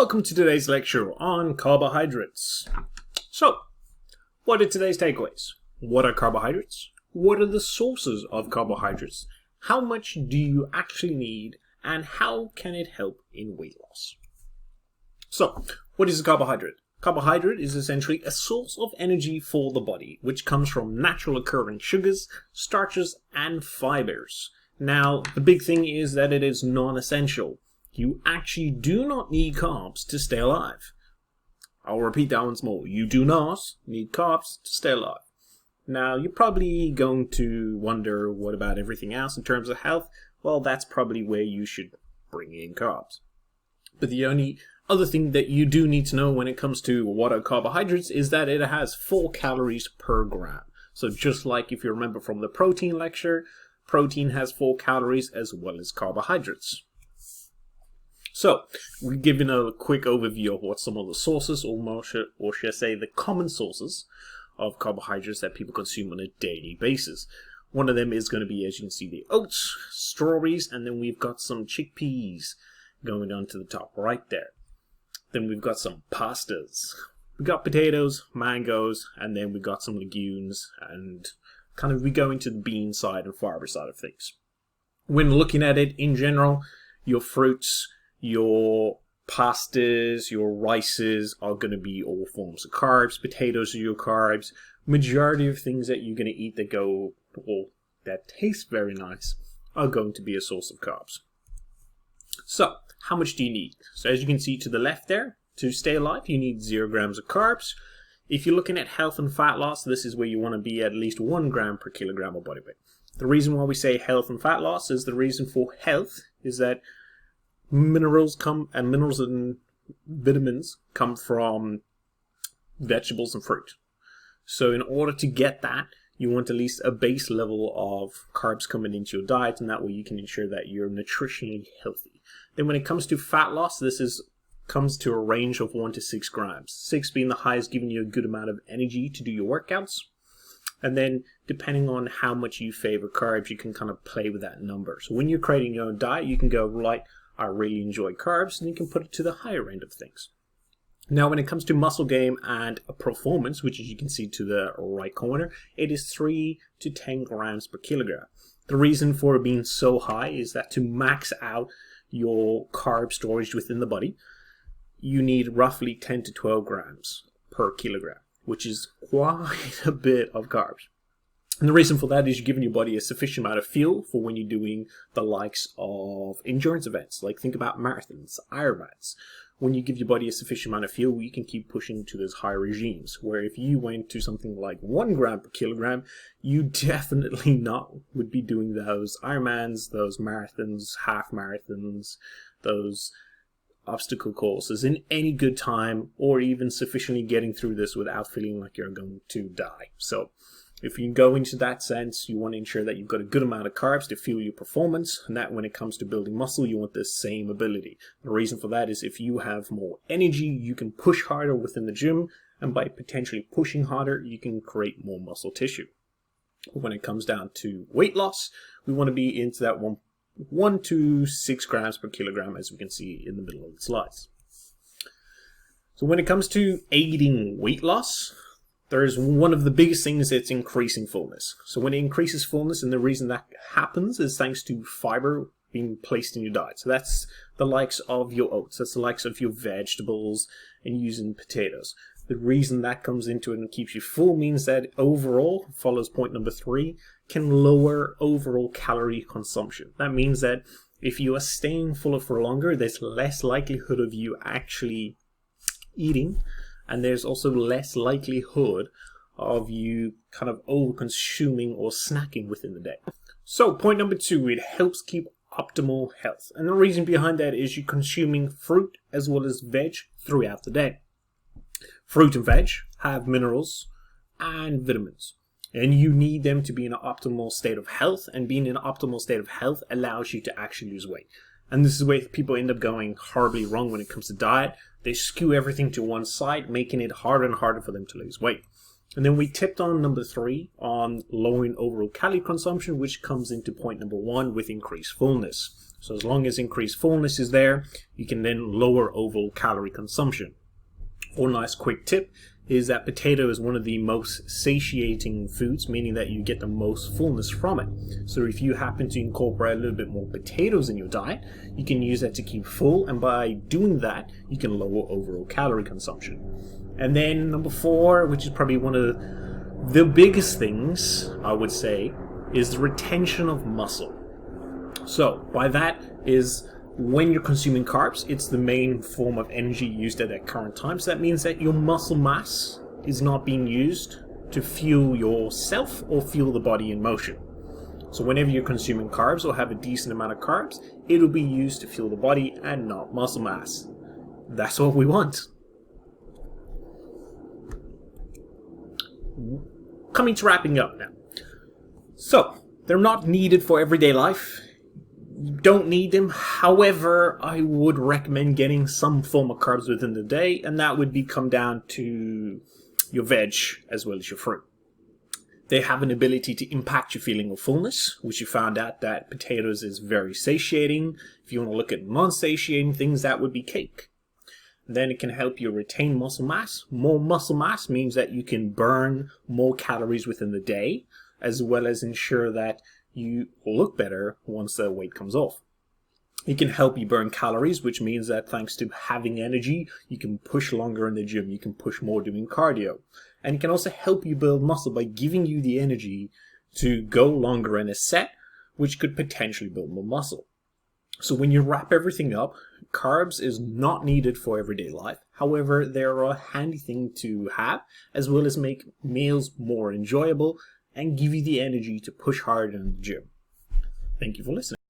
Welcome to today's lecture on carbohydrates. So, what are today's takeaways? What are carbohydrates? What are the sources of carbohydrates? How much do you actually need? And how can it help in weight loss? So, what is a carbohydrate? Carbohydrate is essentially a source of energy for the body, which comes from natural occurring sugars, starches, and fibers. Now, the big thing is that it is non-essential. You actually do not need carbs to stay alive. I'll repeat that once more. You do not need carbs to stay alive. Now, you're probably going to wonder, what about everything else in terms of health? Well, that's probably where you should bring in carbs. But the only other thing that you do need to know when it comes to what are carbohydrates is that it has 4 calories per gram. So just like if you remember from the protein lecture, protein has 4 calories as well as carbohydrates. So, we've given a quick overview of what some of the sources, or should I say the common sources of carbohydrates that people consume on a daily basis. One of them is going to be, as you can see, the oats, strawberries, and then we've got some chickpeas going on to the top right there. Then we've got some pastas. We've got potatoes, mangoes, and then we've got some legumes, and kind of we go into the bean side and fiber side of things. When looking at it in general, your fruits, your pastas, your rices are going to be all forms of carbs. Potatoes are your carbs. Majority of things that you're going to eat that go, or that taste very nice, are going to be a source of carbs. So, how much do you need? So as you can see to the left there, to stay alive, you need 0 grams of carbs. If you're looking at health and fat loss, this is where you want to be at least 1 gram per kilogram of body weight. The reason why we say health and fat loss is the reason for health is that minerals and vitamins come from vegetables and fruit. So in order to get that, you want at least a base level of carbs coming into your diet, and that way you can ensure that you're nutritionally healthy. Then when it comes to fat loss, comes to a range of 1 to 6 grams. 6 being the highest, giving you a good amount of energy to do your workouts. And then depending on how much you favor carbs, you can kind of play with that number. So when you're creating your own diet, you can go, right, I really enjoy carbs, and you can put it to the higher end of things. Now, when it comes to muscle gain and performance, which as you can see to the right corner, it is 3 to 10 grams per kilogram. The reason for it being so high is that to max out your carb storage within the body, you need roughly 10 to 12 grams per kilogram, which is quite a bit of carbs. And the reason for that is you're giving your body a sufficient amount of fuel for when you're doing the likes of endurance events. Like think about marathons, Ironmans. When you give your body a sufficient amount of fuel, you can keep pushing to those high regimes. Where if you went to something like 1 gram per kilogram, you definitely not would be doing those Ironmans, those marathons, half marathons, those obstacle courses in any good time, or even sufficiently getting through this without feeling like you're going to die. So if you go into that sense, you want to ensure that you've got a good amount of carbs to fuel your performance, and that when it comes to building muscle, you want the same ability. The reason for that is if you have more energy, you can push harder within the gym, and by potentially pushing harder, you can create more muscle tissue. When it comes down to weight loss, we want to be into that 1 to 6 grams per kilogram, as we can see in the middle of the slides. So when it comes to aiding weight loss, there's one of the biggest things that's increasing fullness. So when it increases fullness, and the reason that happens is thanks to fiber being placed in your diet. So that's the likes of your oats, that's the likes of your vegetables, and using potatoes. The reason that comes into it and keeps you full means that overall, follows point number 3, can lower overall calorie consumption. That means that if you are staying fuller for longer, there's less likelihood of you actually eating, and there's also less likelihood of you kind of over-consuming or snacking within the day. So point number 2, it helps keep optimal health. And the reason behind that is you're consuming fruit as well as veg throughout the day. Fruit and veg have minerals and vitamins, and you need them to be in an optimal state of health, and being in an optimal state of health allows you to actually lose weight. And this is where people end up going horribly wrong when it comes to diet. They skew everything to one side, making it harder and harder for them to lose weight. And then we tipped on number 3 on lowering overall calorie consumption, which comes into point number 1 with increased fullness. So as long as increased fullness is there, you can then lower overall calorie consumption. One nice quick tip is that potato is one of the most satiating foods, meaning that you get the most fullness from it. So if you happen to incorporate a little bit more potatoes in your diet, you can use that to keep full, and by doing that, you can lower overall calorie consumption. And then number 4, which is probably one of the biggest things, I would say, is the retention of muscle. So by that is when you're consuming carbs, it's the main form of energy used at that current time. So that means that your muscle mass is not being used to fuel yourself or fuel the body in motion. So whenever you're consuming carbs or have a decent amount of carbs, it'll be used to fuel the body and not muscle mass. That's what we want. Coming to wrapping up now. So, they're not needed for everyday life. You don't need them. However, I would recommend getting some form of carbs within the day, and that would come down to your veg as well as your fruit. They have an ability to impact your feeling of fullness, which you found out that potatoes is very satiating. If you want to look at non-satiating things, that would be cake. Then it can help you retain muscle mass. More muscle mass means that you can burn more calories within the day, as well as ensure that you look better once the weight comes off. It can help you burn calories, which means that thanks to having energy, you can push longer in the gym, you can push more doing cardio. And it can also help you build muscle by giving you the energy to go longer in a set, which could potentially build more muscle. So when you wrap everything up, carbs is not needed for everyday life. However, they're a handy thing to have, as well as make meals more enjoyable and give you the energy to push harder in the gym. Thank you for listening.